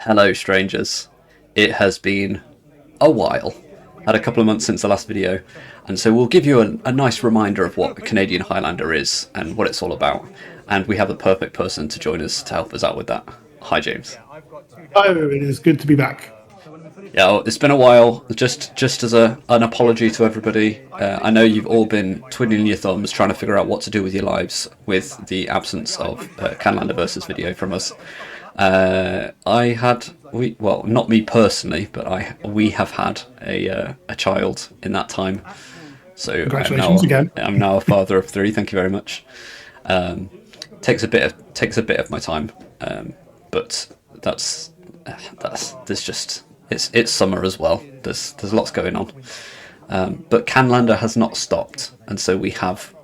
Hello, strangers. It has been a while. Had a couple of months since the last video, and so we'll give you a nice reminder of what the Canadian Highlander is and what it's all about. And we have the perfect person to join us to help us out with that. Hi, James. Oh, it is good to be back. Yeah, well, it's been a while. Just as an apology to everybody, I know you've all been twiddling your thumbs trying to figure out what to do with your lives with the absence of Canlander versus video from us. Well, not me personally, but we have had a child in that time. So Congratulations again. I'm now a father of three. Thank you very much. Takes a bit of my time, but there's just it's summer as well. There's lots going on, but Canlander has not stopped, and so we have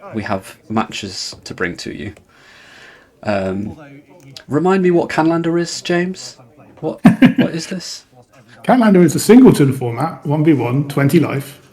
matches to bring to you. Remind me what Canlander is, James. What is this? Canlander is a singleton format, 1v1, 20 life,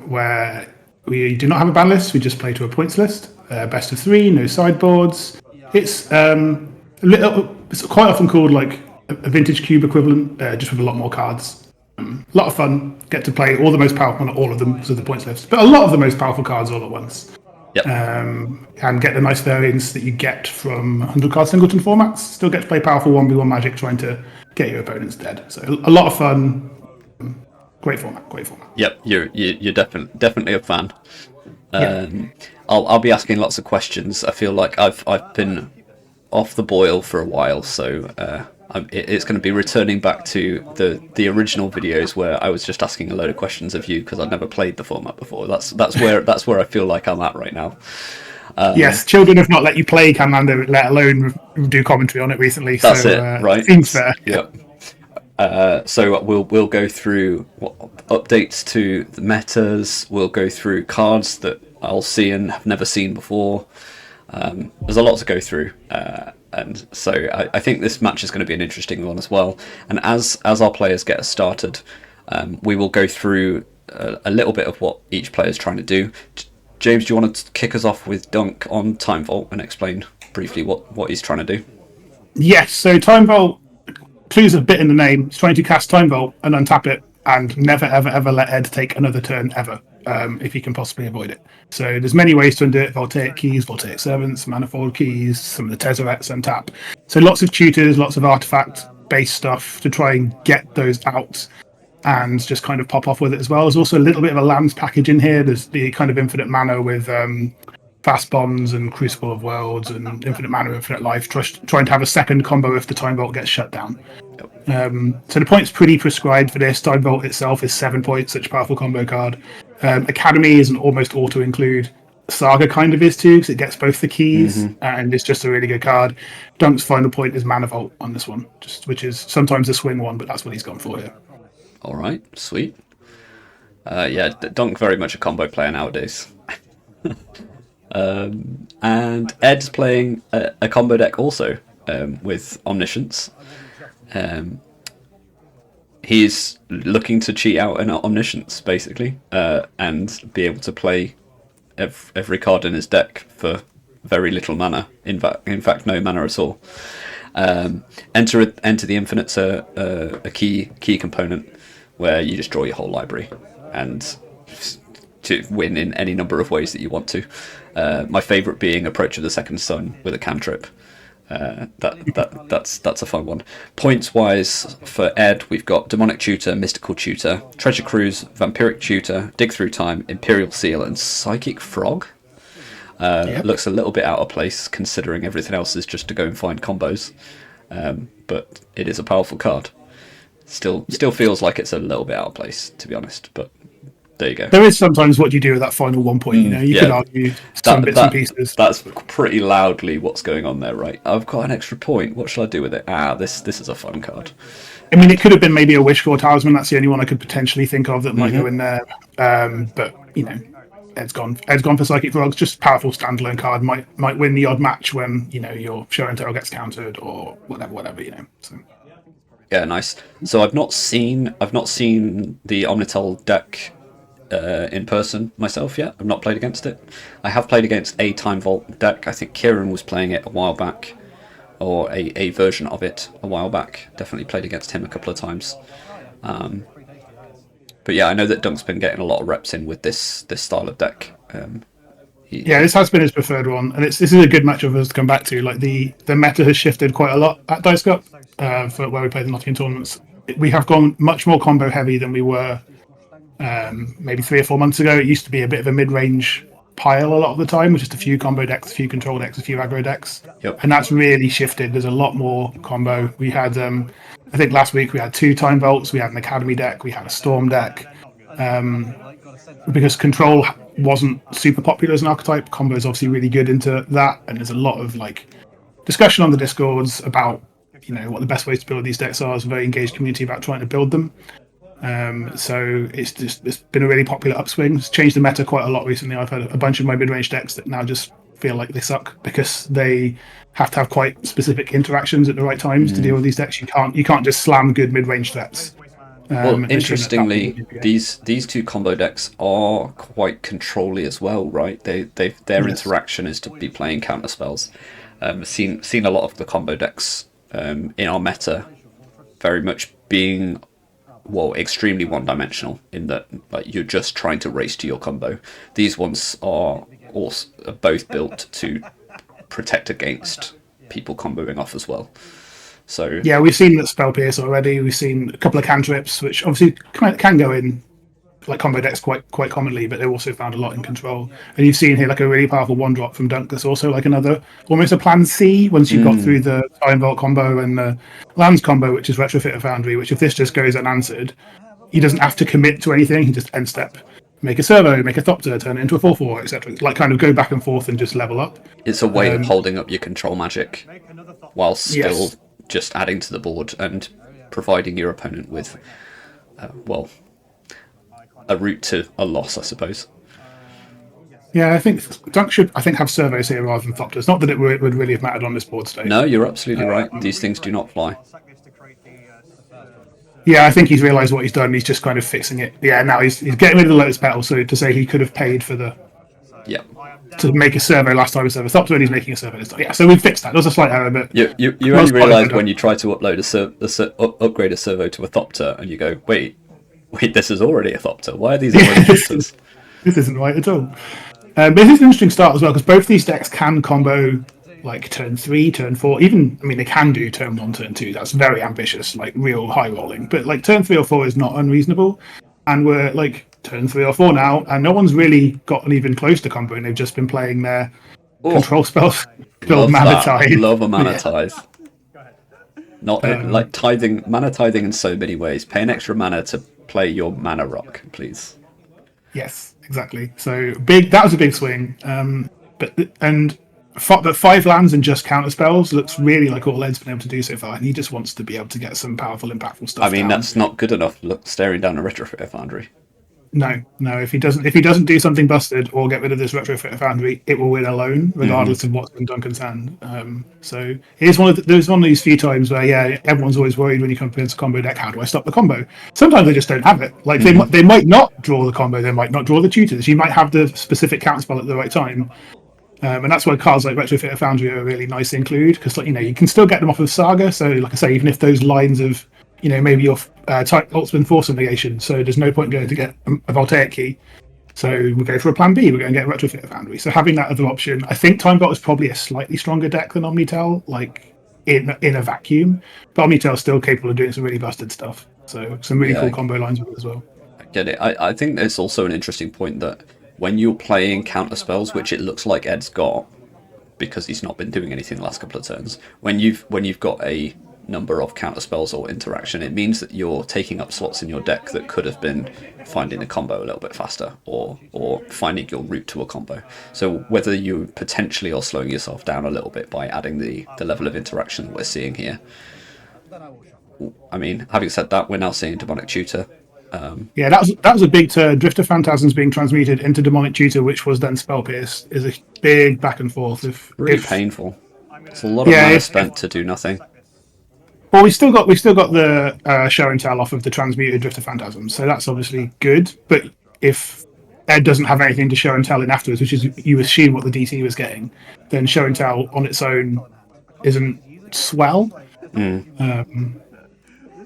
where we do not have a ban list. We just play to a points list. Best of three, no sideboards. It's it's quite often called like a vintage cube equivalent, just with a lot more cards. A lot of fun. Get to play all the most powerful, not all of them because of the points list, but a lot of the most powerful cards all at once. Yep. And get the nice variants that you get from 100 card singleton formats. Still get to play powerful 1v1 Magic trying to get your opponents dead. So a lot of fun. Great format. Yep, you're definitely a fan. Yeah. I'll be asking lots of questions. I feel like I've been off the boil for a while, so it's going to be returning back to the original videos where I was just asking a load of questions of you because I'd never played the format before. That's where I feel like I'm at right now. Yes, children have not let you play Canlander, let alone do commentary on it recently. That's so, it, right? Seems fair. Yep. So we'll go through updates to the metas. We'll go through cards that I'll see and have never seen before. There's a lot to go through, and so I think this match is going to be an interesting one as well. And as our players get us started, we will go through a little bit of what each player is trying to do. James, do you want to kick us off with Dunc on Time Vault and explain briefly what he's trying to do? Yes, so Time Vault, clues a bit in the name. It's trying to cast Time Vault and untap it, and never ever ever let Ed take another turn ever, if you can possibly avoid it. So there's many ways to undo it: Voltaic Keys, Voltaic Servants, Manifold Keys, some of the Tezzeret's untap. So lots of tutors, lots of artifact-based stuff to try and get those out and just kind of pop off with it as well. There's also a little bit of a lands package in here. There's the kind of infinite mana with Fast Bombs and Crucible of Worlds and infinite mana, infinite life, trying to have a second combo if the Time Vault gets shut down. So the point's pretty prescribed for this. Time Vault itself is 7 points, such a powerful combo card. Academy is an almost auto-include. Saga kind of is too, because it gets both the keys, and it's just a really good card. Dunk's final point is Mana Vault on this one, which is sometimes a swing one, but that's what he's gone for here. All right, sweet. Dunk very much a combo player nowadays. And Ed's playing a combo deck also with Omniscience. He's looking to cheat out an Omniscience, basically, and be able to play every card in his deck for very little mana. In fact, no mana at all. Enter the Infinite's a key component where you just draw your whole library and to win in any number of ways that you want to. My favourite being Approach of the Second Sun with a cantrip. That's a fun one. Points wise for Ed, we've got Demonic Tutor, Mystical Tutor, Treasure Cruise, Vampiric Tutor, Dig Through Time, Imperial Seal, and Psychic Frog. Looks a little bit out of place considering everything else is just to go and find combos, but it is a powerful card. Still feels like it's a little bit out of place, to be honest, but there you go. There is sometimes what you do with that final 1 point. You could argue some bits and pieces. That's pretty loudly what's going on there, right? I've got an extra point. What shall I do with it? This is a fun card. I mean, it could have been maybe a Wishcore Talisman. That's the only one I could potentially think of that might go in there. But Ed's gone for Psychic Frogs. Just powerful standalone card. Might win the odd match when your Show and Tell gets countered or whatever. So. Yeah, nice. So I've not seen the OmniTell deck in person myself yet. I've not played against it. I have played against a Time Vault deck. I think Kieran was playing it a while back. or a version of it a while back. Definitely played against him a couple of times. But yeah, I know that Dunc's been getting a lot of reps in with this style of deck. This has been his preferred one, and this is a good matchup for us to come back to. Like the meta has shifted quite a lot at Dice Cup for where we play the Nottingham tournaments. We have gone much more combo heavy than we were maybe 3 or 4 months ago. It used to be a bit of a mid-range pile a lot of the time, with just a few combo decks, a few control decks, a few aggro decks. Yep. And that's really shifted. There's a lot more combo. We had, I think last week we had 2 Time Vaults, we had an Academy deck, we had a Storm deck. Because control wasn't super popular as an archetype, combo is obviously really good into that, and there's a lot of like discussion on the Discords about what the best ways to build these decks are. There's a very engaged community about trying to build them. So it's been a really popular upswing. It's changed the meta quite a lot recently. I've had a bunch of my mid-range decks that now just feel like they suck because they have to have quite specific interactions at the right times to deal with these decks. You can't just slam good mid-range threats. Well, interestingly, these 2 combo decks are quite control-y as well, right? Their interaction is to be playing counter spells. Seen a lot of the combo decks in our meta very much being extremely one-dimensional in that you're just trying to race to your combo. These ones are both built to protect against people comboing off as well. So yeah, we've seen that Spell Pierce already. We've seen a couple of cantrips, which obviously can go in like combo decks quite commonly, but they're also found a lot in control. And you've seen here like a really powerful 1-drop from Dunc that's also like another, almost a plan C once you've got through the Time Vault combo and the lands combo, which is Retrofit a Foundry, which if this just goes unanswered, he doesn't have to commit to anything. He just end step, make a servo, make a Thopter, turn it into a 4/4, etc. Like kind of go back and forth and just level up. It's a way of holding up your control magic while still just adding to the board and providing your opponent with a route to a loss, I suppose. Yeah, I think Dunc should have servos here rather than Thopters. Not that it would really have mattered on this board state. No, you're absolutely right. These things do not fly. Yeah, I think he's realised what he's done. He's just kind of fixing it. Yeah, now he's getting rid of the Lotus Petal. So to say he could have paid for to make a servo last time, a servo Thopter, and he's making a servo this time. Yeah, so we've fixed that. There was a slight error, but you only realise when you try to upload upgrade a servo to a Thopter, and you go, wait, this is already a Thopter. Why are these already Thopters? This isn't right at all. But this is an interesting start as well, because both these decks can combo like turn 3, turn 4. Even, I mean, they can do turn 1, turn 2. That's very ambitious, like real high rolling. But like turn 3 or 4 is not unreasonable. And we're like turn 3 or 4 now, and no one's really gotten even close to combo, and they've just been playing their control spells. Build Mana Tithe. Love a Mana Tithe. Not like tithing, mana tithing in so many ways. Pay an extra mana to play your Mana Rock, please. Yes, exactly. So big. That was a big swing. But 5 lands and just counter spells looks really like all Ed's been able to do so far, and he just wants to be able to get some powerful, impactful stuff. I mean, that's not good enough. Look, staring down a Retrofit Foundry. No. If he doesn't do something busted or get rid of this Retrofit Foundry, it will win alone, regardless of what's in Duncan's hand. So here's there's one of these few times where everyone's always worried when you come against a combo deck. How do I stop the combo? Sometimes they just don't have it. Like they might not draw the combo, they might not draw the tutors. You might have the specific counterspell at the right time. And that's why cards like Retrofit a Foundry are a really nice to include, because you can still get them off of Saga. So like I say, even if those lines of maybe your type ultimate force negation, so there's no point going to get a Voltaic key. So we go for a plan B. We're going to get Retrofit a Foundry. So having that other option, I think Time Vault is probably a slightly stronger deck than OmniTell, like in a vacuum. But OmniTell is still capable of doing some really busted stuff. So some really cool combo lines with it as well. I get it. I think there's also an interesting point that when you're playing counter spells, which it looks like Ed's got, because he's not been doing anything the last couple of turns, when you've got a number of counter spells or interaction, it means that you're taking up slots in your deck that could have been finding a combo a little bit faster or finding your route to a combo. So whether you potentially are slowing yourself down a little bit by adding the level of interaction that we're seeing here. I mean, having said that, we're now seeing Demonic Tutor. That was a big turn. Drifter Phantasms being transmuted into Demonic Tutor, which was then Spell Pierce, is a big back and forth. Really painful. It's a lot of mana spent to do nothing. Well, we still got the show and tell off of the transmuted Drifter Phantasms, so that's obviously good. But if Ed doesn't have anything to show and tell in afterwards, which is you assume what the DC was getting, then show and tell on its own isn't swell.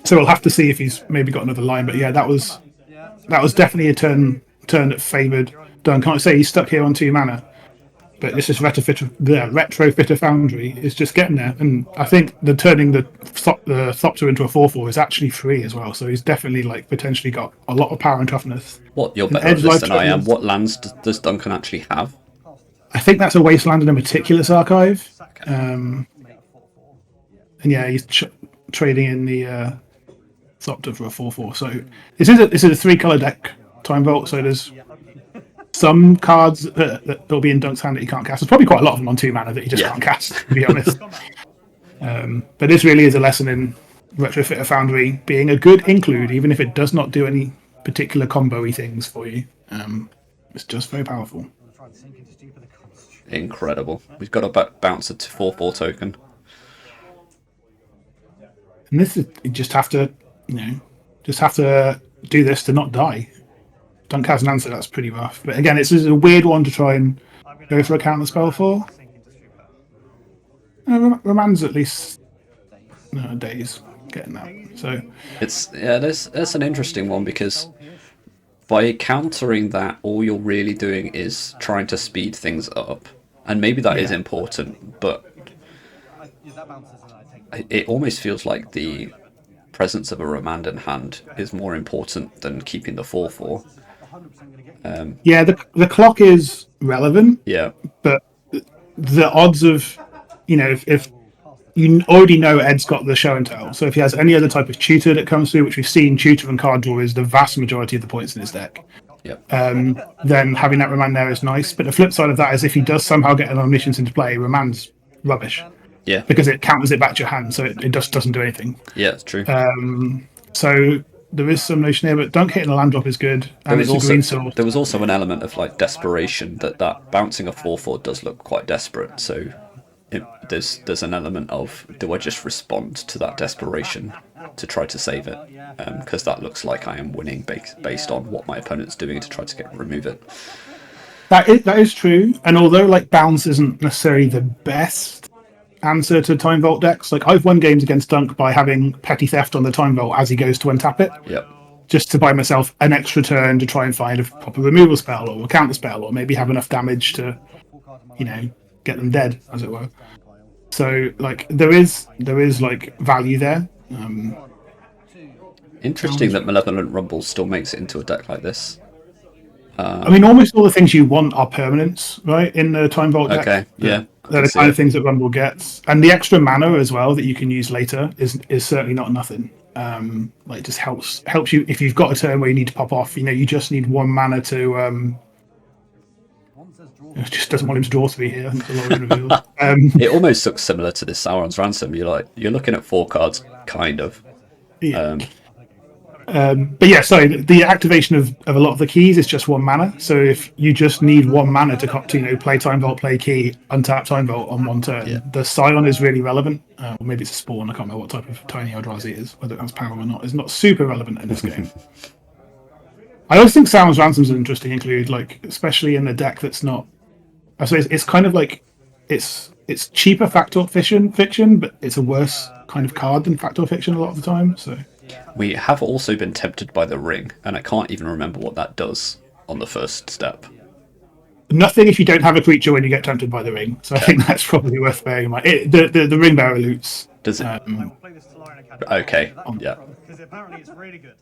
So we'll have to see if he's maybe got another line. But yeah, that was definitely a turn that favoured Dunc. Can't say he's stuck here on 2 mana, but this is Retrofitter Foundry is just getting there. And I think turning the Thopter into a 4/4 is actually free as well. So he's definitely like potentially got a lot of power and toughness. What, you're better at this than I am. What lands does Duncan actually have? I think that's a Wasteland and a Meticulous Archive. And yeah, he's trading in the Thopter for a 4/4. So this is a 3-color deck, Time Vault. So there's some cards that'll be in Dunc's hand that he can't cast. There's probably quite a lot of them on 2 mana that he just can't cast, to be honest. But this really is a lesson in Retrofitter Foundry being a good include, even if it does not do any particular combo-y things for you. It's just very powerful. Incredible. We've got to bounce a 4/4 token. And this is, you just have to do this to not die. Dunc has an answer, that's pretty rough. But again, it's a weird one to try and go for a counter spell for. Romance at least days getting that. So that's an interesting one, because by countering that, all you're really doing is trying to speed things up, and maybe that is important, but it almost feels like the presence of a Remand in hand is more important than keeping the 4/4. The clock is relevant. Yeah, but the odds of, if you already know Ed's got the show and tell, so if he has any other type of tutor that comes through, which we've seen, tutor and card draw is the vast majority of the points in his deck. Yep. Then having that Remand there is nice. But the flip side of that is if he does somehow get an Omniscience into play, Remand's rubbish. Yeah. Because it counters it back to your hand, so it just doesn't do anything. Yeah, it's true. So there is some notion here, but Dunc hitting a land drop is good. And it's a green sword. There was also an element of like desperation that bouncing a 4/4 does look quite desperate. So there's an element of, do I just respond to that desperation to try to save it? Because that looks like I am winning based on what my opponent's doing to try to remove it. That is true. And although like bounce isn't necessarily the best answer to Time Vault decks, like I've won games against Dunc by having Petty Theft on the Time Vault as he goes to untap it. Yep. Just to buy myself an extra turn to try and find a proper removal spell or a counter spell, or maybe have enough damage to, get them dead, as it were. So like there is like value there. Interesting that Malevolent Rumble still makes it into a deck like this. I mean, almost all the things you want are permanents, right? In the Time Vault deck. Okay, yeah. They're the kind of things that Rumble gets. And the extra mana as well that you can use later is certainly not nothing. Like, just helps you if you've got a turn where you need to pop off. You just need 1 mana to. It just doesn't want him to draw 3 here. It almost looks similar to this Sauron's Ransom. You're looking at 4 cards, kind of. Yeah. But yeah, sorry. The activation of a lot of the keys is just 1 mana. So if you just need 1 mana to play Time Vault, play key, untap Time Vault on 1 turn, the Scion is really relevant. Or maybe it's a Spawn. I can't remember what type of Tiny Eldrazi it is. Whether it has power or not is not super relevant in this game. I always think Sauron's Ransom's an interesting include, like especially in a deck that's not. I suppose it's kind of like it's cheaper Factor Fiction, but it's a worse kind of card than Factor Fiction a lot of the time. So. We have also been tempted by the ring, and I can't even remember what that does on the first step. Nothing if you don't have a creature when you get tempted by the ring. So I think that's probably worth bearing in mind. The ring bearer loots. Does it? Okay. Yeah. Because apparently it's really good.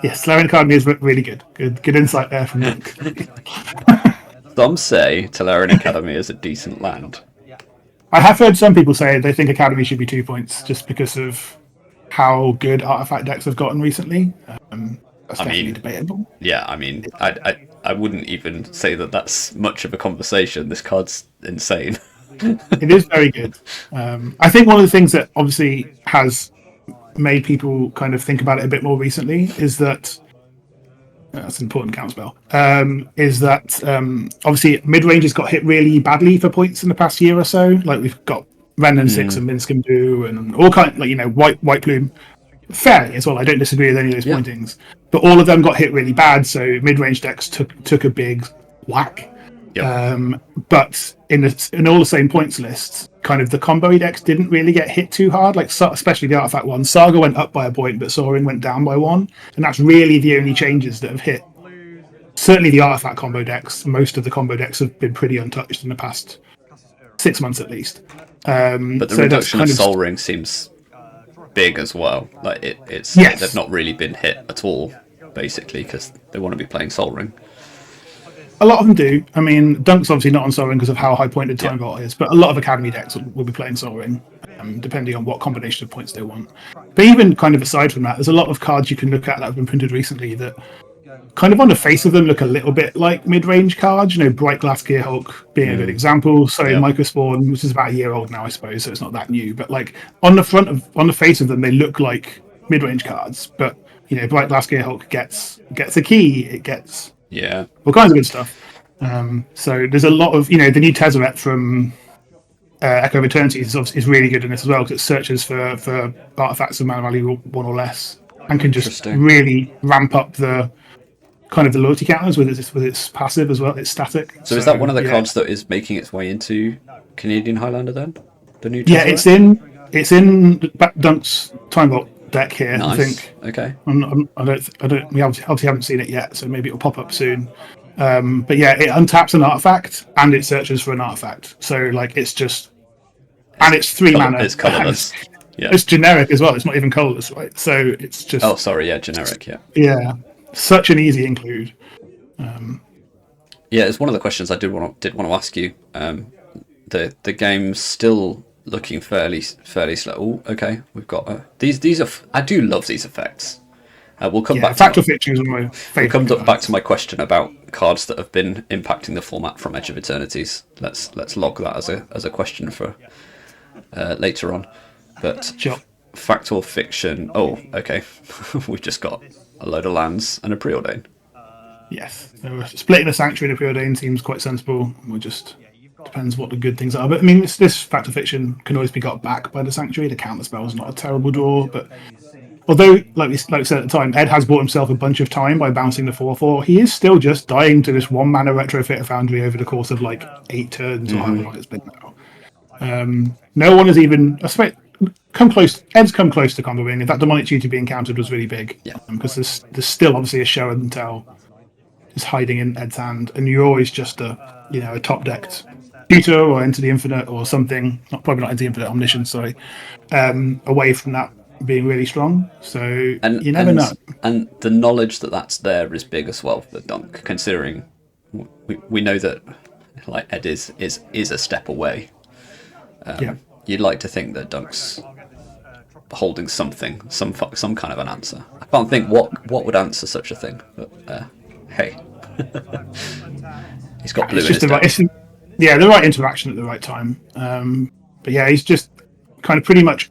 Yes, Larian Academy is really good. Good insight there from Nick. Some say Tolarian Academy is a decent land. I have heard some people say they think Academy should be 2 points just because of how good artifact decks have gotten recently. That's definitely debatable. Yeah, I mean, I wouldn't even say that that's much of a conversation. This card's insane. It is very good. I think one of the things that obviously has made people kind of think about it a bit more recently is that that's an important counterspell. Is that obviously mid-range has got hit really badly for points in the past year or so. Like we've got Renan 6 and Minsc and Do and all kind White Plume fairly as well. I don't disagree with any of those pointings, but all of them got hit really bad. So mid-range decks took a big whack. But in all the same points lists, kind of the combo decks didn't really get hit too hard. Like especially the artifact one, Saga went up by a point, but Soaring went down by one, and that's really the only changes that have hit. Certainly, the artifact combo decks. Most of the combo decks have been pretty untouched in the past 6 months at least. But the reduction of Sol Ring seems big as well. Like they've not really been hit at all, basically, because they want to be playing Sol Ring. A lot of them do. I mean, Dunc's obviously not on Sol Ring because of how high pointed Time Vault is, but a lot of Academy decks will be playing Sol Ring, depending on what combination of points they want. But even kind of aside from that, there's a lot of cards you can look at that have been printed recently that kind of on the face of them look a little bit like mid-range cards. Bright Glass Gearhulk being a good example. So Microspawn, which is about a year old now, I suppose, so it's not that new. But like on the face of them, they look like mid-range cards. But Bright Glass Gearhulk gets a key. It gets all kinds of good stuff. So there's a lot of the new Tezzeret from Echo of Eternity is really good in this as well, because it searches for artifacts of mana value 1 or less and can just really ramp up the kind of the loyalty counters with its passive as well. It's static. So is that one of the cards that is making its way into Canadian Highlander then? The new Tezzeret? Yeah, it's in Dunc's Time Vault deck here. Nice. I think. Okay. We obviously haven't seen it yet, so maybe it'll pop up soon. But yeah, it untaps an artifact and it searches for an artifact. So like it's 3 mana. It's colorless. Yeah. It's generic as well. It's not even colorless, right? So it's just. Oh, sorry. Yeah, generic. Yeah. Yeah, such an easy include. Yeah, it's one of the questions I did want to ask you. The game's still looking fairly slow. Oh, okay, we've got these are. I do love these effects. We'll come back. Fact or fiction is one of my favorite. We'll come back to my question about cards that have been impacting the format from Edge of Eternities. Let's log that as a question for later on. But sure. Fact or fiction? Oh, okay. We've just got a load of lands and a preordain. Yes, so splitting a sanctuary and a preordain seems quite sensible. It just depends what the good things are. But I mean, this fact or fiction can always be got back by the sanctuary. The counter spell is not a terrible draw, but although, like we said at the time, Ed has bought himself a bunch of time by bouncing the 4/4. He is still just dying to this 1 mana retrofit Foundry over the course of like 8 turns or however long it's been now. No one has even come close. Ed's come close to comboing. If that demonic tutor being countered was really big, because there's still obviously a show and tell is hiding in Ed's hand, and you're always just a top decked tutor or Into the Infinite or something. Probably not Into the Infinite, Omniscience. Sorry, away from that being really strong. So you never know. And the knowledge that's there is big as well for Dunc, considering we know that like Ed is a step away. You'd like to think that Dunc's holding some kind of an answer. I can't think what would answer such a thing, but hey, he's got blue in his deck. The right interaction at the right time. But yeah, he's just kind of pretty much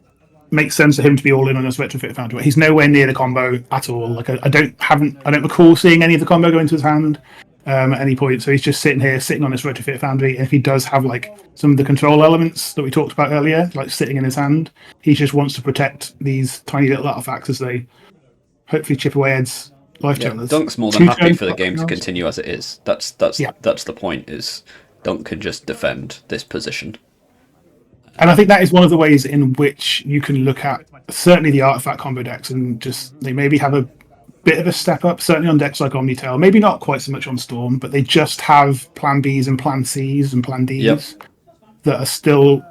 makes sense for him to be all in on this retrofit Foundry. He's nowhere near the combo at all. Like I don't recall seeing any of the combo go into his hand at any point. So he's just sitting on this retrofit Foundry. And if he does have like some of the control elements that we talked about earlier, like sitting in his hand, he just wants to protect these tiny little artifacts as they hopefully chip away Ed's life tellers. Dunc's more than happy for the game to continue as it is. That's the point. Is Dunc can just defend this position. And I think that is one of the ways in which you can look at certainly the artifact combo decks and just they maybe have a bit of a step up, certainly on decks like OmniTell, maybe not quite so much on Storm, but they just have plan Bs and plan Cs and plan Ds that are still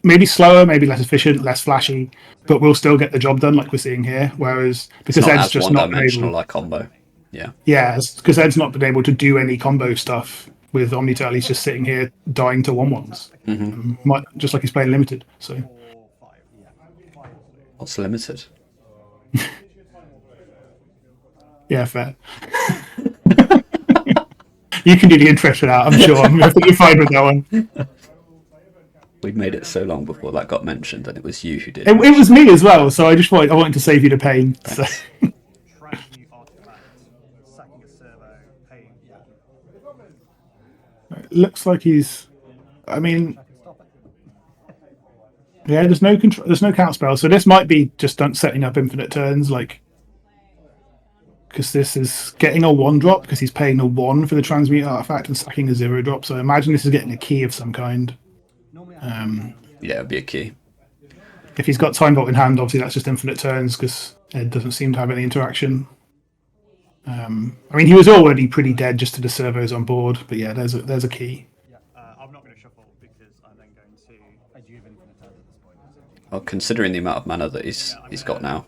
maybe slower, maybe less efficient, less flashy, but will still get the job done like we're seeing here. Whereas because Ed's just not dimensional like combo. Because Ed's not been able to do any combo stuff with OmniTell. He's just sitting here dying to 1/1s. Just like he's playing limited. So what's limited? Yeah, fair. You can do the intro for that, I'm sure. I think you're fine with that one. We'd made it so long before that got mentioned, and it was you who did it. It was me as well, so I wanted to save you the pain. So. It looks like he's. I mean, yeah. There's no control. There's no count spell, so this might be just setting up infinite turns. Like, because this is getting a 1-drop because he's paying a 1 for the transmute artifact and sacking a 0-drop. So I imagine this is getting a key of some kind. Yeah, it'd be a key. If he's got Time Vault in hand, obviously that's just infinite turns because it doesn't seem to have any interaction. I mean, he was already pretty dead just to the servos on board, but yeah, there's a key. I'm not going to shuffle because I'm then going to. Well, considering the amount of mana that he's got now,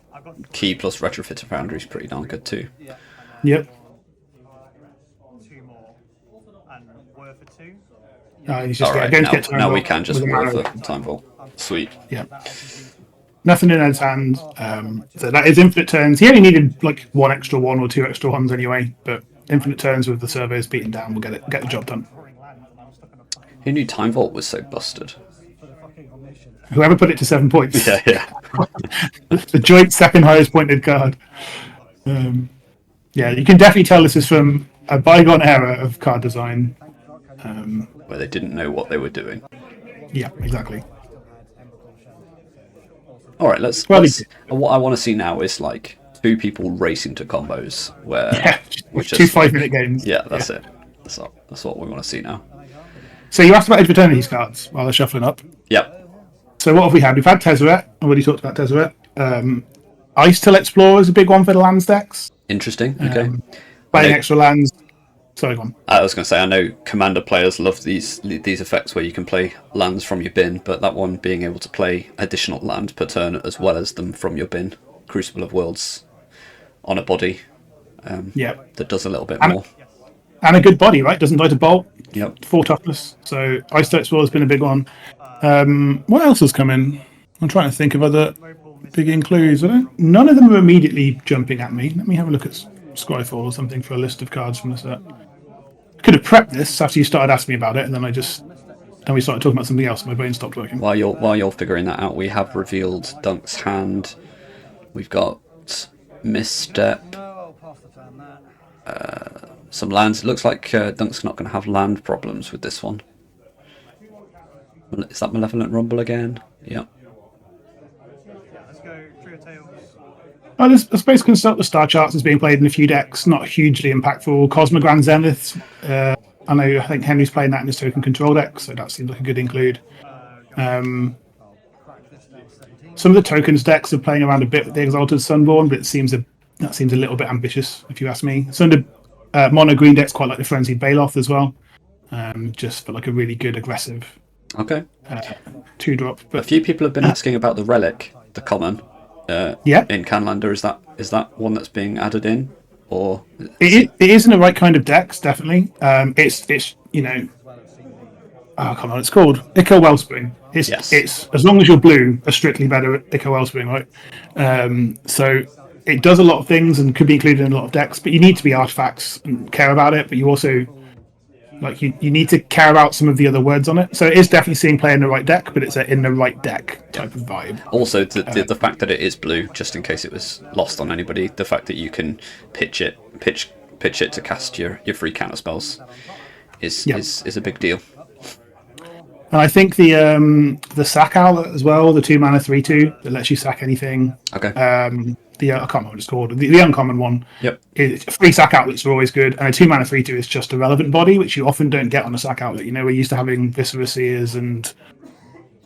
key plus Retrofitted Foundry is pretty darn good too. Yep. 2 more and Whir for 2. He's just Alright, going to get Time now Vault we can just with a roll mana. for Time Vault. Sweet. Yeah. Nothing in his hand. So that is infinite turns. He only needed like 1 extra 1 or 2 extra 1s anyway, but infinite turns with the servos beaten down will get the job done. Who knew Time Vault was so busted? Whoever put it to 7 points. Yeah. The joint second highest pointed card. Yeah, you can definitely tell this is from a bygone era of card design. Where they didn't know what they were doing. Yeah, exactly. All right, let's. What I want to see now is like 2 people racing to combos where. Yeah, which 2 is 5-minute games. Yeah, that's it. That's what we want to see now. So you asked about Edge of Eternity's cards while they're shuffling up. Yep. So what have we had? We've had Tezzeret. Already talked about Tezzeret. Ice Till Explorer is a big one for the lands decks. Interesting. Okay. Playing extra lands. Sorry, go on. I was going to say, I know Commander players love these effects where you can play lands from your bin, but that one being able to play additional land per turn as well as them from your bin, Crucible of Worlds, on a body, that does a little bit more. And a good body, right? Doesn't die to bolt. Yep. 4 toughness. So Ice Till Explorer has been a big one. What else has come in? I'm trying to think of other big includes. None of them are immediately jumping at me. Let me have a look at Scryfall or something for a list of cards from the set. Could have prepped this after you started asking me about it, and then we started talking about something else, and my brain stopped working. While you're figuring that out, we have revealed Dunc's hand. We've got Misstep. Some lands. It looks like Dunc's not going to have land problems with this one. Is that Malevolent Rumble again? Yeah. Let's go Trio Tails. I suppose Consult the Star Charts is being played in a few decks, not hugely impactful. Cosmogrand Zenith, I think Henry's playing that in his token control deck, so that seems like a good include. Some of the tokens decks are playing around a bit with the Exalted Sunborn, but that seems a little bit ambitious, if you ask me. Some of the mono green decks quite like the Frenzied Baloth as well, just for like a really good aggressive 2-drop. But a few people have been asking about the Relic, the common. In Canlander, is that one that's being added in, or it is in the right kind of decks? Definitely. It's you know, come on, it's called Echo Wellspring. It's as long as you're blue, a strictly better Echo Wellspring, right? So it does a lot of things and could be included in a lot of decks, but you need to be artifacts and care about it. But you also you need to care about some of the other words on it. So it is definitely seeing play in the right deck, but it's in the right deck type of vibe. Also, the fact that it is blue, just in case it was lost on anybody, the fact that you can pitch it to cast your free counter spells is a big deal. And I think the sack owl as well, the 2-mana 3/2 that lets you sack anything. Okay. I can't remember what it's called. The uncommon one. Yep. Free sack outlets are always good, and a 2-mana 3/2 is just a relevant body, which you often don't get on a sack outlet. You know, we're used to having Viscera Seers and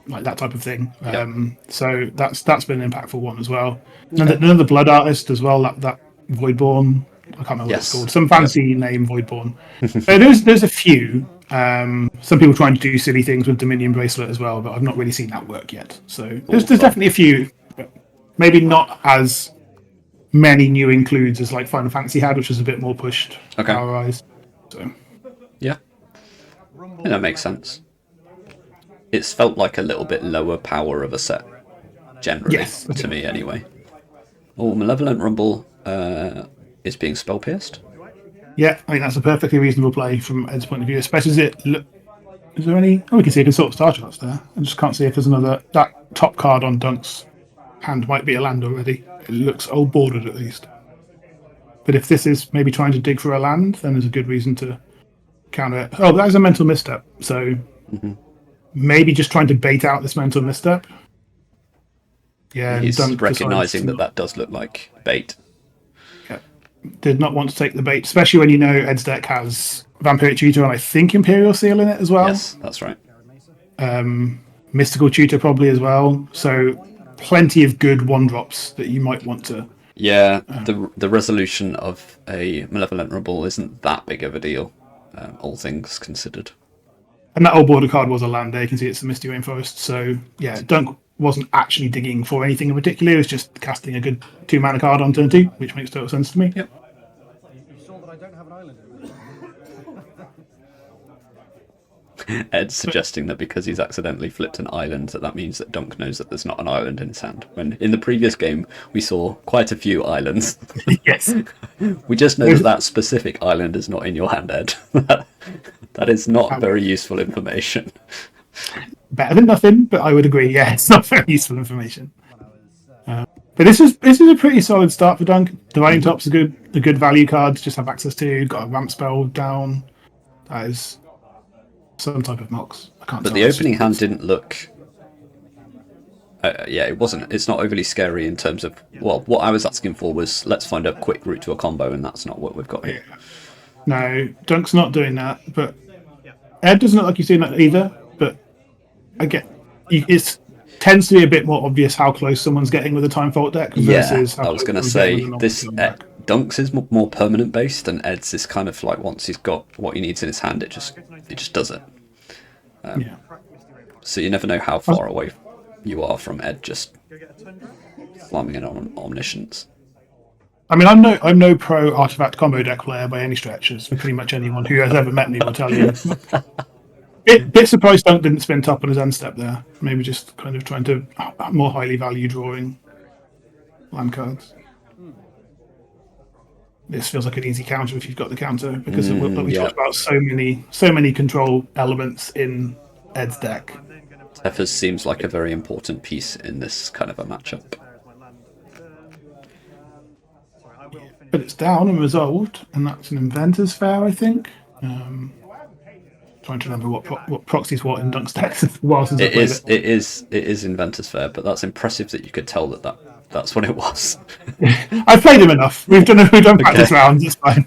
like that type of thing. Yep. So that's been an impactful one as well. Another Blood Artist as well. That Voidborn. I can't remember what it's called. Some fancy name, Voidborn. There's a few. Some people trying to do silly things with Dominion Bracelet as well, but I've not really seen that work yet. So there's definitely a few, but maybe not as many new includes as like Final Fantasy had, which was a bit more pushed. Powerized. So yeah, that makes sense. It's felt like a little bit lower power of a set, generally, to me anyway. Oh, Malevolent Rumble is being spell pierced. Yeah, I think that's a perfectly reasonable play from Ed's point of view, especially as it. Is there any? Oh, we can see a Consort Star Charts there. I just can't see if there's another. That top card on Dunc's hand might be a land already. It looks old bordered at least. But if this is maybe trying to dig for a land, then there's a good reason to counter it. Oh, that is a mental misstep. So maybe just trying to bait out this mental misstep. Yeah, he's Dunc recognising that does look like bait. Yeah. did not want to take the bait, especially when you know Ed's deck has Vampiric Tutor and I think Imperial Seal in it as well. Yes, that's right. Mystical Tutor probably as well. So plenty of good one drops that you might want to. Yeah, the resolution of a Malevolent Rebel isn't that big of a deal, all things considered. And that old border card was a land there. You can see it's the Misty Rainforest. So yeah, Dunc wasn't actually digging for anything in particular. It was just casting a good 2-mana card on turn 2, which makes total sense to me. Yep. You saw that I don't have an island. Ed's suggesting that because he's accidentally flipped an island, that means that Dunc knows that there's not an island in his hand. When in the previous game, we saw quite a few islands. Yes. We just know that that specific island is not in your hand, Ed. That is not very useful information. Better than nothing, but I would agree. Yeah, it's not very useful information. But this is a pretty solid start for Dunc. Dividing Top's a good value card to just have access to. Got a ramp spell down. That is some type of Mox. I can't. But the opening hand didn't look. It wasn't. It's not overly scary in terms of. Well, what I was asking for was let's find a quick route to a combo, and that's not what we've got here. No, Dunk's not doing that. But Ed doesn't look like he's doing that either. But again, it tends to be a bit more obvious how close someone's getting with a Time Fault deck. Versus I was going to say this. Dunk's is more permanent based, and Ed's is kind of like once he's got what he needs in his hand, it just does it. So you never know how far away you are from Ed just slamming it on Omniscience. I mean, I'm no pro artifact combo deck player by any stretch, as pretty much anyone who has ever met me will tell you. Bit surprised Dunk didn't spin top on his end step there. Maybe just kind of trying to more highly value drawing land cards. This feels like an easy counter if you've got the counter, because we talked about so many control elements in Ed's deck. Tethers seems like a very important piece in this kind of a matchup. But it's down and resolved, and that's an Inventor's Fair, I think. Trying to remember what proxies what in Dunk's deck. It is Inventor's Fair, but that's impressive that you could tell that's what it was. I've played him enough. We've done practice rounds. It's fine.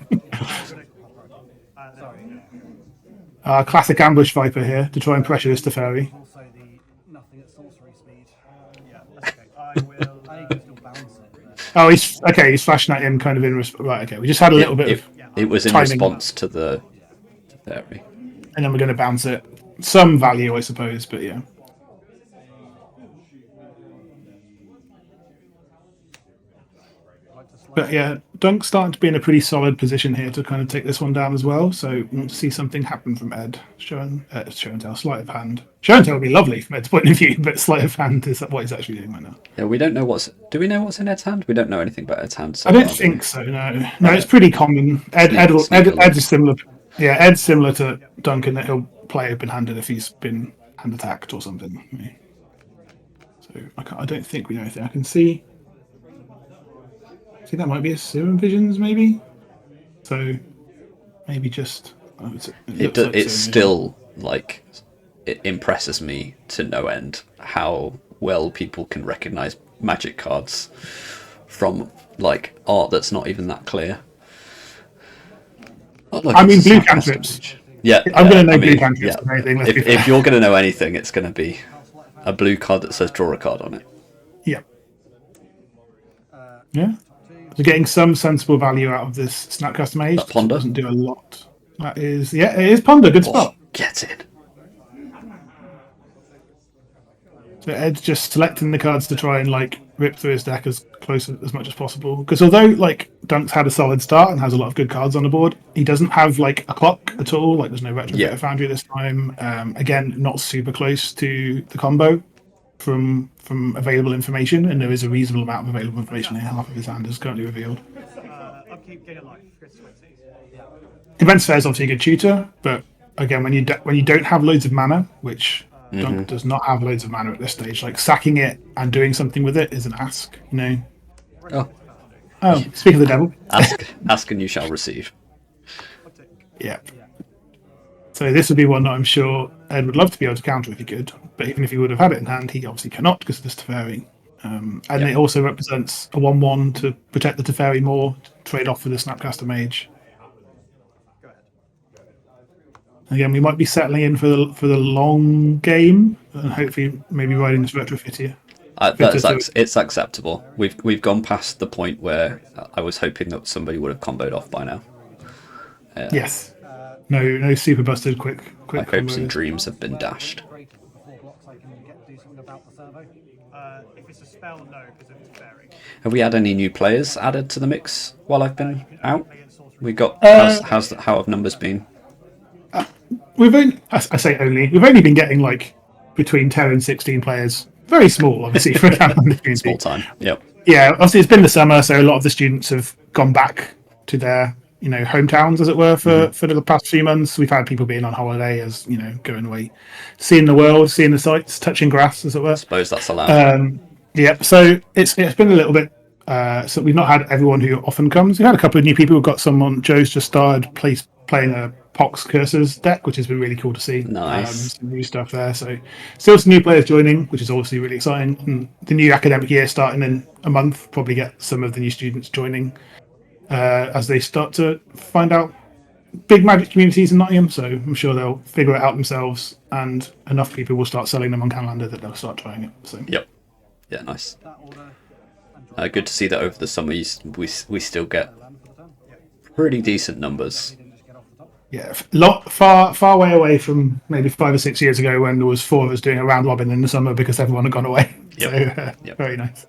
Classic ambush Viper here to try and pressure this Teferi. Also the nothing at sorcery speed. Yeah, okay. I will. I can still bounce it. Oh, he's flashing at him kind of in right. Okay, we just had a little bit of it was in timing response to the Teferi. And then we're going to bounce it. Some value, I suppose, but yeah. But yeah, Dunk's starting to be in a pretty solid position here to kind of take this one down as well. So we want to see something happen from Ed. Show and tell, sleight of hand. Show and tell would be lovely from Ed's point of view, but sleight of hand is what he's actually doing right now. Yeah, we don't know do we know what's in Ed's hand? We don't know anything about Ed's hand. So I don't think so, no. No, it's pretty common. Ed is similar. Yeah, Ed's similar to Duncan, that he'll play open-handed if he's been hand attacked or something. So I don't think we know anything. I can see that might be a Serum Visions, maybe. So maybe just. It's still like it impresses me to no end how well people can recognize Magic cards from like art that's not even that clear. I mean, blue cantrips. Yeah, I'm going to know blue cantrips. Yeah. If you're going to know anything, it's going to be a blue card that says draw a card on it. Yeah. Yeah. So getting some sensible value out of this Snapcaster Mage. That Ponder doesn't do a lot. That is, it is Ponder. Good spot. Get it. So Ed's just selecting the cards to try and like rip through his deck as close as much as possible. Because although like Dunk's had a solid start and has a lot of good cards on the board, he doesn't have like a clock at all. Like there's no Retrograde Foundry this time. Again, not super close to the combo from available information, and there is a reasonable amount of available information here. Half of his hand is currently revealed. Events Fair is obviously a good tutor, but again, when you don't have loads of mana, which Dunc does not have loads of mana at this stage, like sacking it and doing something with it is an ask, you know. Oh, speak of the devil. Ask and you shall receive. Yeah. So this would be one that I'm sure Ed would love to be able to counter if he could, but even if he would have had it in hand, he obviously cannot because of this Teferi. And it also represents a 1/1 to protect the Teferi more, trade off for the Snapcaster Mage. Go ahead. Again, we might be settling in for the long game, and hopefully maybe riding this retrofit here. It's acceptable. We've gone past the point where I was hoping that somebody would have comboed off by now. Yes. No super busted quick My hopes and combos. dreams have been dashed. Break it before blocks, I can do something about the servo. If it's a spell, no, because it's fairy. Have we had any new players added to the mix while I've been out? We got how have numbers been? We've only, I say only, we've only been getting like between 10 and 16 players. Very small, obviously, for a Canlander community. Small time. Yep. Yeah, obviously it's been the summer, so a lot of the students have gone back to their hometowns, as it were, for the past few months. We've had people being on holiday, as going away, seeing the world, seeing the sights, touching grass, as it were. I suppose that's allowed. Yeah, so it's been a little bit. So we've not had everyone who often comes. We've had a couple of new people. We've got someone. Joe's just started playing a Pox Curses deck, which has been really cool to see. Nice. Some new stuff there. So still some new players joining, which is obviously really exciting. And the new academic year starting in a month, probably get some of the new students joining as they start to find out big Magic communities in Nottingham. So I'm sure they'll figure it out themselves, and enough people will start selling them on Canlander that they'll start trying it. So Yep. Yeah, nice. That order and Good to see that over the summer we still get land for the turn. pretty decent numbers. Didn't just get off the top. yeah, far way away from maybe 5 or 6 years ago when there was 4 of us doing a round robin in the summer because everyone had gone away. Yep. So Yep. very nice.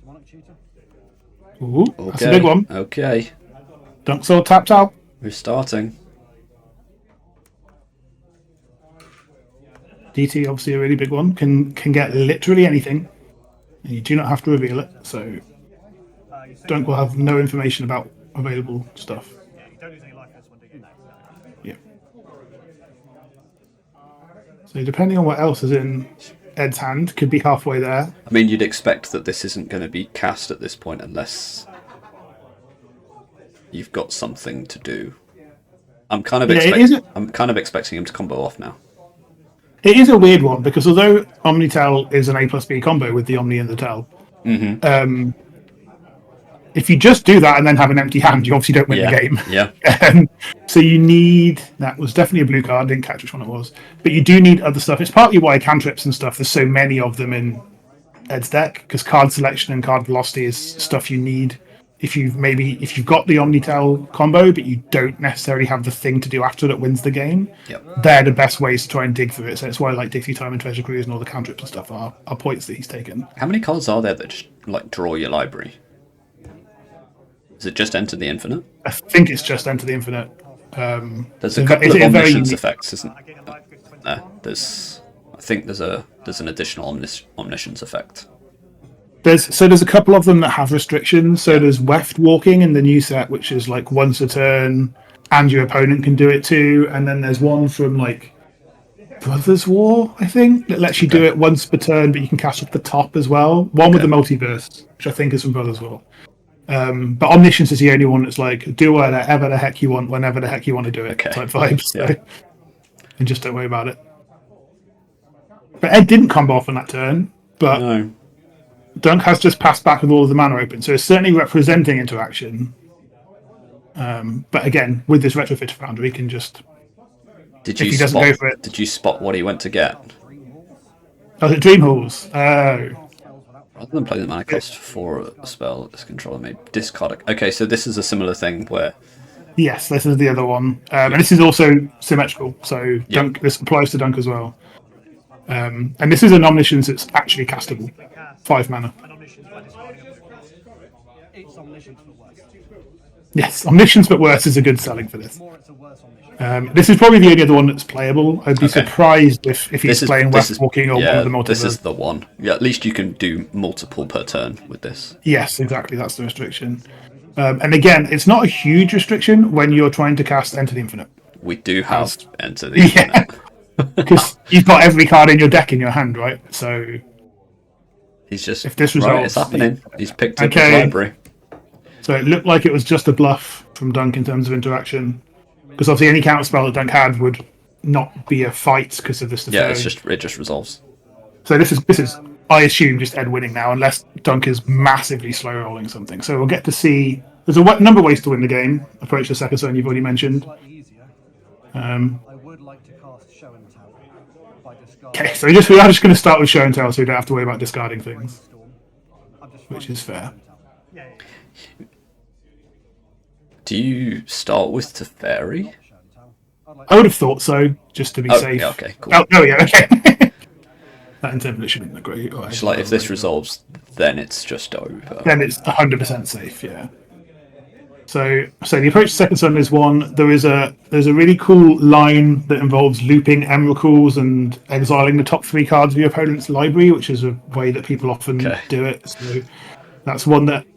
Demonic Tutor. Ooh, that's a big one. Okay, Dunc Sword tapped out. we're starting. DT obviously a really big one. Can get literally anything, and you do not have to reveal it. So You say Dunc will have no information about available stuff. yeah, you don't lose any life this one, do you? No. Yeah. So depending on what else is in Ed's hand, could be halfway there. I mean, you'd expect that this isn't going to be cast at this point unless you've got something to do. I'm kind of expecting him to combo off now. It is a weird one because although OmniTell is an A+B combo with the Omni and the Tell, if you just do that and then have an empty hand, you obviously don't win the game. Yeah. So you need, that was definitely a blue card, didn't catch which one it was, but you do need other stuff. It's partly why cantrips and stuff, there's so many of them in Ed's deck, because card selection and card velocity is stuff you need if you've got the OmniTell combo, but you don't necessarily have the thing to do after that wins the game. Yep. They're the best ways to try and dig through it. So it's why like Dig Through Time and Treasure Cruise and all the cantrips and stuff are points that he's taken. How many cards are there that just like draw your library? Is it just Enter the Infinite? I think it's just Enter the Infinite. There's a couple of it's very omniscience unique. effects, isn't I gain a life good 20. there? I think there's an additional omniscience effect. There's a couple of them that have restrictions. So there's Weft Walking in the new set, which is like once a turn, and your opponent can do it too. And then there's one from like Brothers War, I think, that lets you do it once per turn, but you can cast at the top as well. One with the multiverse, which I think is from Brothers War. But Omniscience is the only one that's like, do whatever the heck you want, whenever the heck you want to do it, type vibes. So, and just don't worry about it. But Ed didn't combo off on that turn, but No. Dunc has just passed back with all of the mana open, so it's certainly representing interaction. But again, with this retrofit foundry, he can just... Did If you he doesn't spot? go for it. Did you spot what he went to get? Oh, the Dream Halls. Oh. Rather than play the mana cost for a spell, this controller may discard it. Okay, so this is a similar thing where Yes, this is the other one. And this is also symmetrical, so Dunc, this applies to Dunc as well. And this is an Omniscience that's actually castable. 5 mana. An omniscience by discarding a blue card. It's omniscience but worse. Yes, Omniscience but worse is a good selling for this. More it's a worse omniscience. This is probably the only other one that's playable. I'd be surprised if he's playing West Walking or one of the multiverse. This is the one. Yeah, at least you can do multiple per turn with this. Yes, exactly. That's the restriction. And again, it's not a huge restriction when you're trying to cast Enter the Infinite. We do have Enter the Infinite. Because you've got every card in your deck in your hand, right? So He's just if this right, resolves, it's happening. He's picked up his Okay. library. So it looked like it was just a bluff from Dunc in terms of interaction. Because obviously any counter spell that Dunc had would not be a fight because of this. Yeah, it just resolves. So this is I assume just Ed winning now, unless Dunc is massively slow rolling something. So we'll get to see. There's a number of ways to win the game. Approach the second zone you've already mentioned. Slightly easier. Um, I would like to cast Show and Tell by discarding. okay, so we are just going to start with show and tell, so we don't have to worry about discarding things, Brainstorm. I'm just which is fair. Yeah, yeah. Do you start with Teferi? Show and Tell. I'd like I would have thought so, just to be Oh, safe. yeah, okay, cool. Oh, yeah, okay. That interpretation isn't great. It's like if this resolves, then it's just over. Then it's 100% safe. Yeah. So the approach to second sun is one. There's a really cool line that involves looping Emrakuls and exiling the top 3 cards of your opponent's library, which is a way that people often do it. So that's one that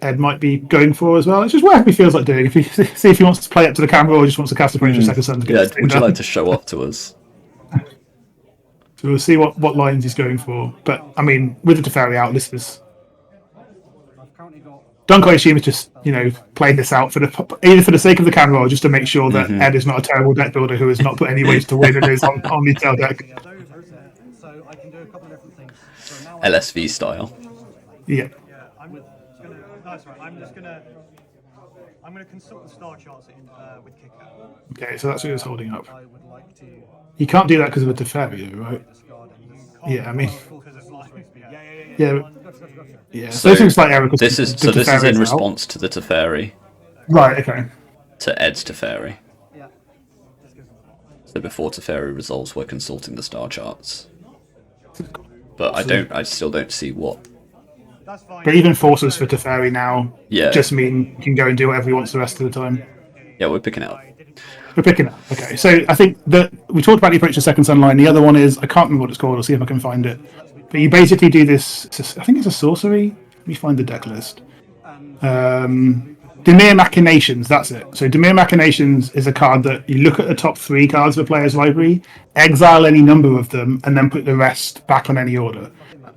Ed might be going for as well. It's just whatever he feels like doing. If he see if he wants to play up to the camera or just wants to cast approach to second sun. To get Yeah, this thing would you done. like to show off to us? So we'll see what lines he's going for. But I mean, with the Teferi out, this is. I've currently got Dunc, I assume, is just playing this out either for the sake of the camera or just to make sure that Ed is not a terrible deck builder who has not put any ways to win in his OmniTell deck. those are there, so I can do a couple of different things. So now LSV style. Yeah. Yeah, I'm just gonna. No, sorry. I'm gonna consult the star charts with Kicker. Okay, so that's what he was holding up. I would like to You can't do that because of a Teferi, though, right? discard and you Yeah, I mean, Because of life. Yeah. yeah, yeah. So So this is like error. This is in response to the Teferi, Right. Okay. to Ed's Teferi. yeah. So before Teferi resolves, we're consulting the star charts. But I still don't see what. That's fine. But even forces for Teferi now Yeah. just mean he can go and do whatever he wants the rest of the time. Yeah, we're picking it up. We're picking up. Okay, so I think that we talked about the approach to second sun line. The other one is I can't remember what it's called. I'll see if I can find it. But you basically do this. I think it's a sorcery. Let me find the deck list. Demir Machinations. That's it. So Demir Machinations is a card that you look at the top 3 cards of a player's library, exile any number of them, and then put the rest back on any order.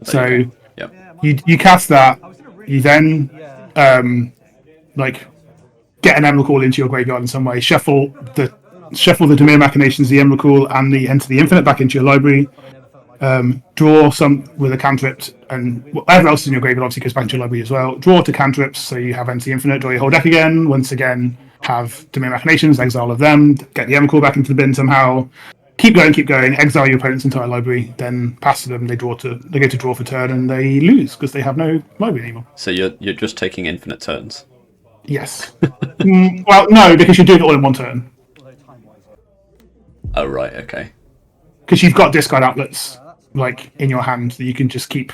So Yep. you cast that. You then get an Emrakul into your graveyard in some way. Shuffle the Demir Machinations, the Emrakul, and the Enter the Infinite back into your library. Draw some with a cantrip, and whatever else is in your graveyard obviously goes back into your library as well. Draw to cantrips, so you have Enter the Infinite, draw your whole deck again. Once again, have Demir Machinations, exile of them, get the Emrakul back into the bin somehow. Keep going, exile your opponent's entire library, then pass to them, they go to draw for turn, and they lose because they have no library anymore. So you're just taking infinite turns. Yes. Well, no, because you're doing it all in one turn. Oh right, okay. Because you've got discard outlets in your hand that you can just keep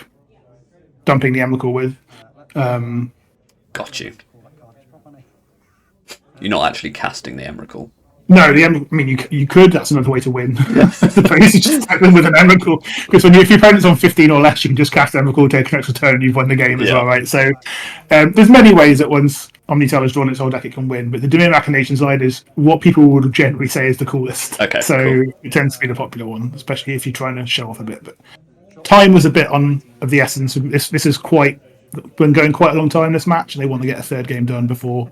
dumping the Emrakul with. Got you. You're not actually casting the Emrakul. No, you could. That's another way to win. I suppose you just attack them with an Emrakul. Because if your opponent's on 15 or less, you can just cast Emrakul, take an extra turn, and you've won the game as well, right? So there's many ways that once OmniTell has drawn its whole deck, it can win. But the Demir Machination side is what people would generally say is the coolest. Okay, so cool. it tends to be the popular one, especially if you're trying to show off a bit. But time was a bit of the essence. This is been going quite a long time, this match, and they want to get a third game done before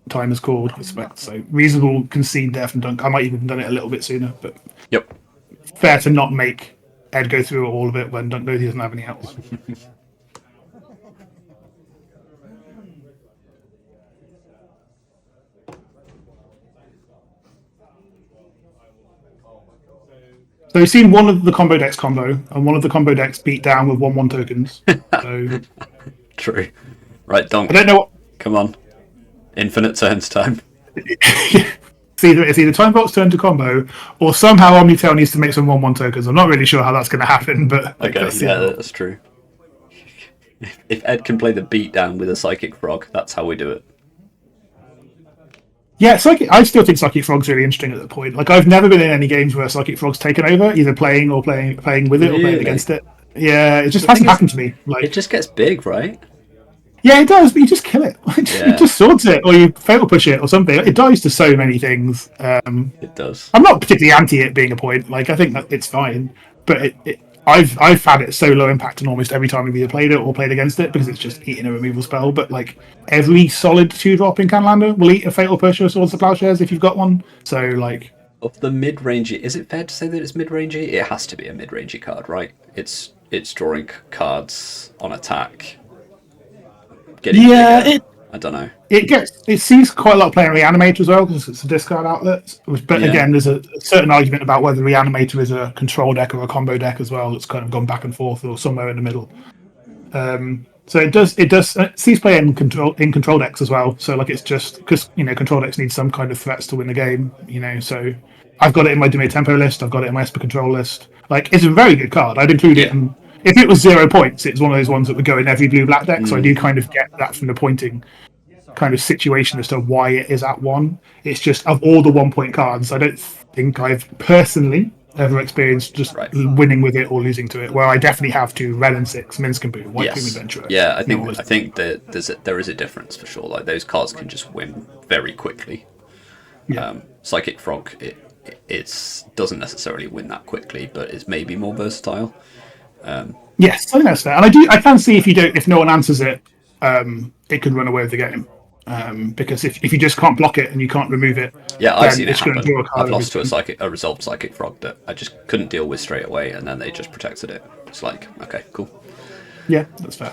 time is called, I expect. So reasonable concede there from Dunc. I might even have done it a little bit sooner, but Yep. fair to not make Ed go through all of it when Dunc knows he doesn't have any outs. So we've seen one of the combo decks combo, and one of the combo decks beat down with 1/1 tokens. So True. Right, Dunc. I don't know what. Come on. Infinite turns time. It's either Time Vault's turn to combo, or somehow OmniTell needs to make some 1/1 tokens. I'm not really sure how that's going to happen, but Okay, let's see. yeah, that's true. If Ed can play the beatdown with a Psychic Frog, that's how we do it. Yeah, I still think Psychic Frog's really interesting at that point. I've never been in any games where Psychic Frog's taken over, either playing with it or playing Really? against it. Yeah, it just hasn't happened to me. It just gets big, right? Yeah, it does, but you just kill it. Yeah. You just swords it, or you fatal push it, or something. It dies to so many things. It does. I'm not particularly anti it being a point. I think that it's fine, but I've had it so low impact on almost every time I've either played it or played against it because it's just eating a removal spell. But every solid 2-drop in Canlander will eat a fatal push or swords to plowshares if you've got one. So of the mid-rangey, is it fair to say that it's mid-rangey? It has to be a mid-rangey card, right? It's drawing cards on attack. Getting bigger. I don't know. It sees quite a lot of play in Reanimator as well because it's a discard outlet. But again, there's a certain argument about whether Reanimator is a control deck or a combo deck as well. It's kind of gone back and forth or somewhere in the middle. So it sees play in control decks as well. So like it's just because control decks need some kind of threats to win the game. So I've got it in my Dimir Tempo list. I've got it in my Esper Control list. Like it's a very good card. I'd include it in. If it was 0 points, it's one of those ones that would go in every blue-black deck. So I do kind of get that from the pointing kind of situation as to why it is at 1. It's just of all the 1-point cards, I don't think I've personally ever experienced just winning with it or losing to it. Where I definitely have to Red and 6, Minsk and Boom, White Tomb Adventurer. Yeah, I think that there is a difference for sure. Like those cards can just win very quickly. Yeah. Psychic Frog, it doesn't necessarily win that quickly, but it's maybe more versatile. Yes, I think that's fair. And I can see if no one answers it, it could run away with the game. Because if you just can't block it and you can't remove it, I've seen it happen. I've lost to a resolved Psychic Frog that I just couldn't deal with straight away, and then they just protected it. It's like, okay, cool. Yeah, that's fair.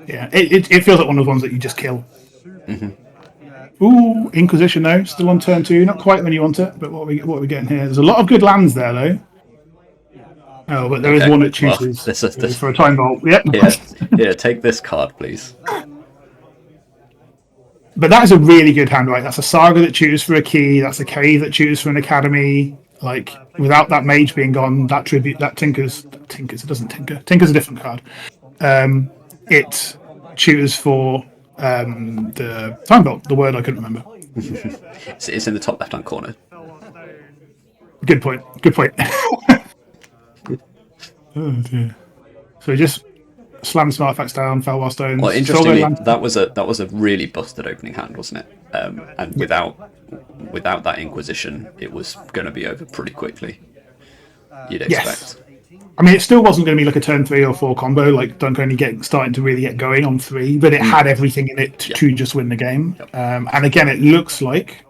It feels like one of the ones that you just kill. Mm-hmm. Ooh, Inquisition though, still on turn 2, not quite when you want it, but what are we getting here? There's a lot of good lands there though. Oh, but there is one that chooses this for a time vault. Yep. Yeah, take this card, please. But that is a really good hand, right? That's a Saga that chooses for a key. That's a Cave that chooses for an Academy. Like, without that Mage being gone, that Tribute, that Tinkers, it doesn't Tinker. Tinker's a different card. It chooses for the time vault, the word I couldn't remember. It's in the top left-hand corner. Good point. Oh dear. So he just slammed some artifacts down, fell while stones. Well, interestingly, that was a really busted opening hand, wasn't it? And without that Inquisition, it was going to be over pretty quickly. You'd expect. Yes. I mean, it still wasn't going to be like a turn 3 or 4 combo, like Dunc only starting to really get going on 3, but it had everything in it to just win the game. Yep. And again, it looks like,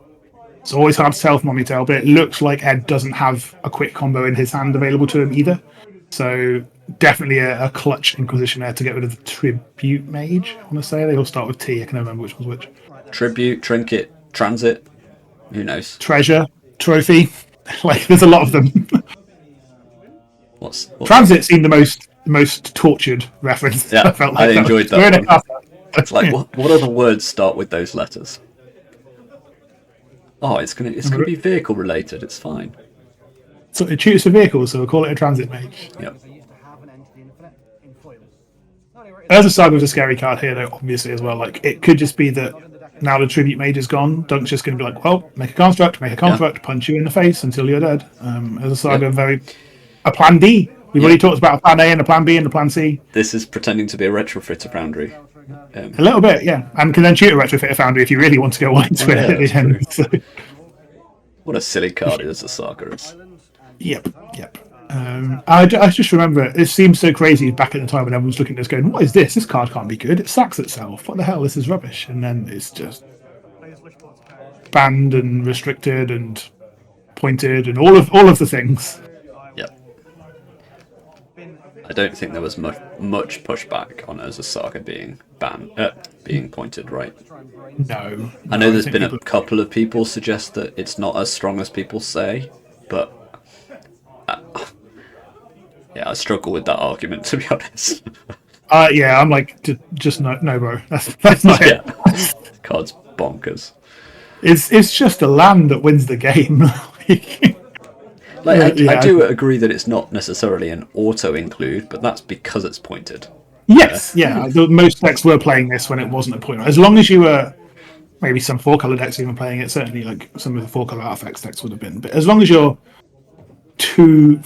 it's always hard to tell from OmniTell, but it looks like Ed doesn't have a quick combo in his hand available to him either. So definitely a clutch Inquisition there to get rid of the Tribute Mage, I want to say. They all start with T, I can remember which was which. Tribute, Trinket, Transit, who knows? Treasure, Trophy, like there's a lot of them. What's Transit seemed the most tortured reference. Yeah, I enjoyed that one. It's like, what other words start with those letters? Oh, it's gonna be vehicle related. It's fine. So it shoots for vehicles, so we'll call it a Transit Mage. Yep. There's a Saga with a scary card here, though, obviously, as well. Like, it could just be that now the Tribute Mage is gone, Dunc's just going to be like, well, make a construct, punch you in the face until you're dead. As a Saga, a plan B. We've already talked about a plan A and a plan B and a plan C. This is pretending to be a retrofitter foundry. A little bit, yeah. And can then shoot a retrofitter foundry if you really want to go into it at the end. So. What a silly card it is, a Saga is. Yep. I just remember it seemed so crazy back at the time when everyone was looking at this going, what is this? This card can't be good. It sacks itself. What the hell? This is rubbish. And then it's just banned and restricted and pointed and all of the things. Yep. I don't think there was much pushback on Urza Saga being banned, being pointed, right? No. I know there's been a couple of people suggest that it's not as strong as people say, but I struggle with that argument, to be honest. I'm like, just no, bro. That's not it. Card's bonkers. It's just a land that wins the game. I do agree that it's not necessarily an auto-include, but that's because it's pointed. Yes, most decks were playing this when it wasn't a point. As long as you were, maybe some 4-color decks even playing it, certainly like some of the 4-color artifacts decks would have been. But as long as you're 1, 2,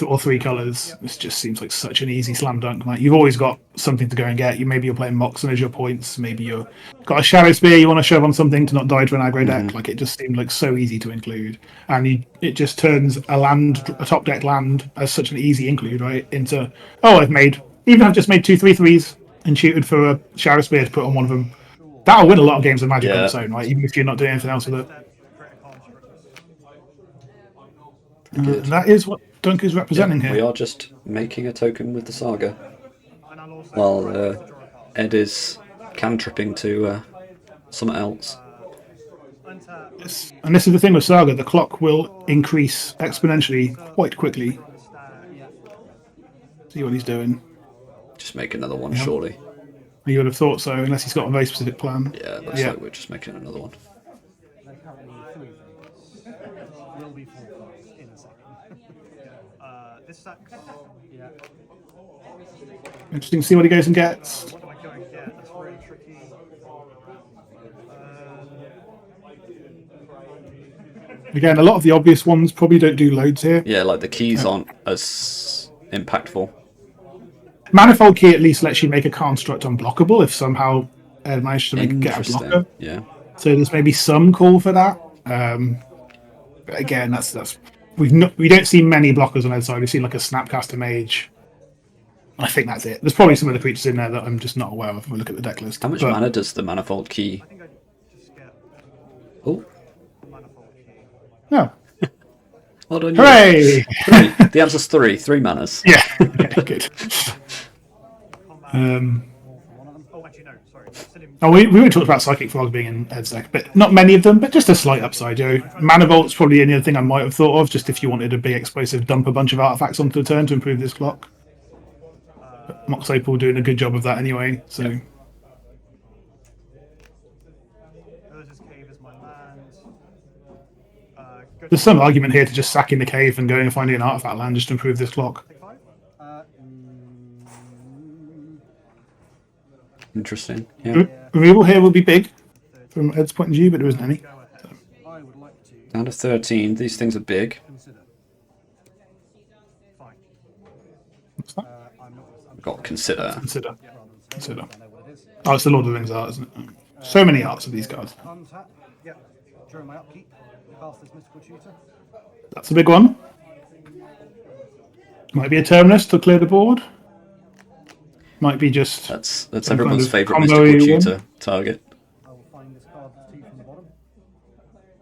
or 3 colors, this just seems like such an easy slam dunk. Like you've always got something to go and get. Maybe you're playing Moxon as your points. Maybe you've got a Shadow Spear you want to shove on something to not die to an aggro deck. Like it just seemed like so easy to include, and it just turns a top deck land as such an easy include, right? Into I've just made 2 3/3s and shooted for a Shadow Spear to put on one of them. that'll win a lot of games of Magic on Yeah. its own, right? Even if you're not doing anything else with it. Create a construct. That is what Dunc is representing We here. are just making a token with the Saga, And I'll also while draw a card. Ed is cantripping to something else. Untap. And this is the thing with Saga, the clock will increase exponentially quite quickly. See what he's doing. Just make another one, surely. You would have thought so, unless he's got a very specific plan. Yeah, looks like we're just making another one. They're currently 3 things. Will be 4 cards in a second. This sacks. Yeah. Interesting to see what he goes and gets. What do I go and get? That's really tricky. Again, a lot of the obvious ones probably don't do loads here. Yeah, like the keys aren't as impactful. Manifold Key at least lets you make a construct unblockable if somehow Ed managed to get a Interesting. blocker. Yeah. So there's maybe some call for that. But again, that's we don't see many blockers on Ed's side. We've seen like a Snapcaster Mage. I think that's it. There's probably some other creatures in there that I'm just not aware of. If we look at the deck list. How much mana does the Manifold Key? I think I just get Oh, manifold key. No. well done. Hooray! Three. The answer's 3. 3 manas. Yeah. Okay, good. Oh, actually, no. Sorry. Still in Oh, we already talked about Psychic Frog being in Ed's deck, but not many of them, but just a slight upside. Mana Volt's probably the only thing I might have thought of, just if you wanted a big explosive, dump a bunch of artifacts onto the turn to improve this clock. But Mox Opal doing a good job of that anyway, so... Urza's Cave is my land. Good There's some argument here to just sacking the cave and going and finding an artifact land just to improve this clock. take 5. Interesting. Yeah. Removal here will be big from Ed's point of view, but there isn't any. Go ahead. I would like to Down to 13. These things are big. consider. Fine. What's that? I'm not. I'm Got consider. Consider. rather than say Consider. I know what it is. Oh, it's the Lord of the Rings art, isn't it? So many arts of these cards. Untap. Yep. During my upkeep, cast this mystical tutor. That's a big one. Might be a Terminus to clear the board. Might be just... That's Some everyone's kind of favourite combo-y mystical one. tutor target. I will find this card that's 2 from the bottom.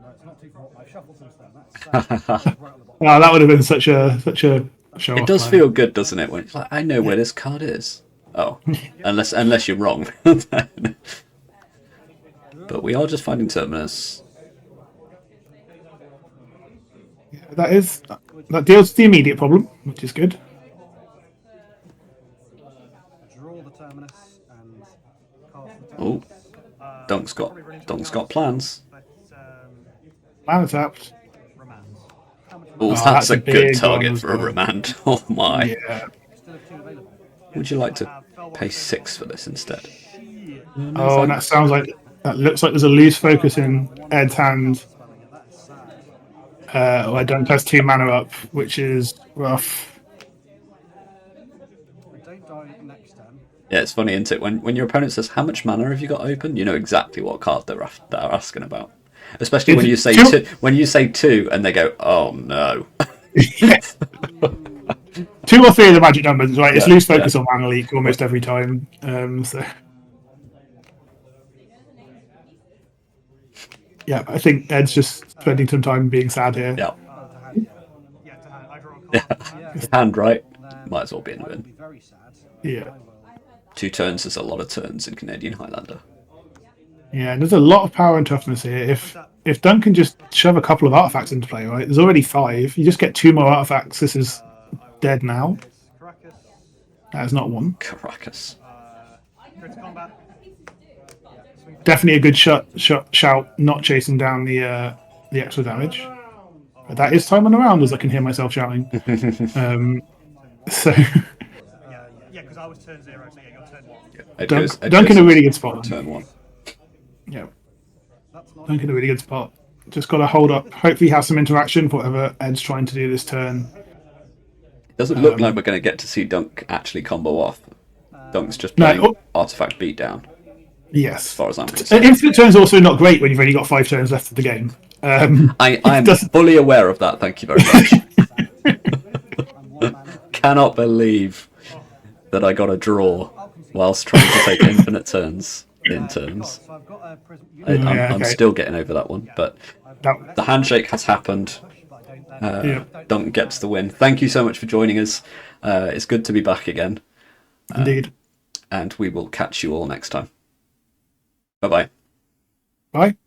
No, it's not 2 from the bottom. I've shuffled since then. That's right at the bottom. Wow, that would have been such a show. It does feel good, doesn't it? When it's like, I know where this card is. Oh, unless you're wrong. But we are just finding Terminus. That deals with the immediate problem, which is good. Draw the terminus and cast the Oh, terminus. Dunk's got plans. But Mana tapped. remand. Oh, that's that's a a good big target one as for a well. remand. Oh my. Yeah. Still have 2 available. Would you like to pay 6 for this instead? Oh, and that sounds like... That looks like there's a loose focus in Ed's hand. Where Dunk has 2 mana up, which is rough. We don't die next turn. Yeah, it's funny, isn't it? When your opponent says, how much mana have you got open? You know exactly what card they're asking about. Especially when you say Two- 2, when you say 2 and they go, oh no. 2 or 3 of the magic numbers, right? It's Yeah, loose focus yeah. on mana leak almost every time. Yeah, I think Ed's just spending some time being sad here. Yeah. Yeah, to hand. I draw a card. Hand right. Might as well be in the I will bin. be very sad. Yeah. I will 2 turns is a lot of turns in Canadian Highlander. Yeah, and there's a lot of power and toughness here. If Dunk can just shove a couple of artifacts into play, right? There's already 5. You just get 2 more artifacts. This is dead now. Caracas. That is not 1. Caracas. Go to combat. Definitely a good shout, not chasing down the extra damage. But that is time on the round, as I can hear myself shouting. So Yeah, because I was turn 0, so yeah, you're turn 1. Ed Dunk in a goes really good spot. Turn 1. Yeah, That's not Dunk in a really good spot. Just got to hold up. Hopefully, have some interaction for whatever Ed's trying to do this turn. It doesn't look like we're going to get to see Dunk actually combo off. Dunk's just No, playing Artifact Beatdown, as Yes. far as I'm concerned. Infinite turn's also not great when you've only got 5 turns left of the game. I'm doesn't- fully aware of that, thank you very much. I'm 1 mana. Cannot believe that I got a draw whilst trying to take infinite turns in turns. So I've got I'm still getting over that one, but the handshake has happened. Dunc gets the win. Thank you so much for joining us. It's good to be back again. Indeed. And we will catch you all next time. Bye-bye. Bye.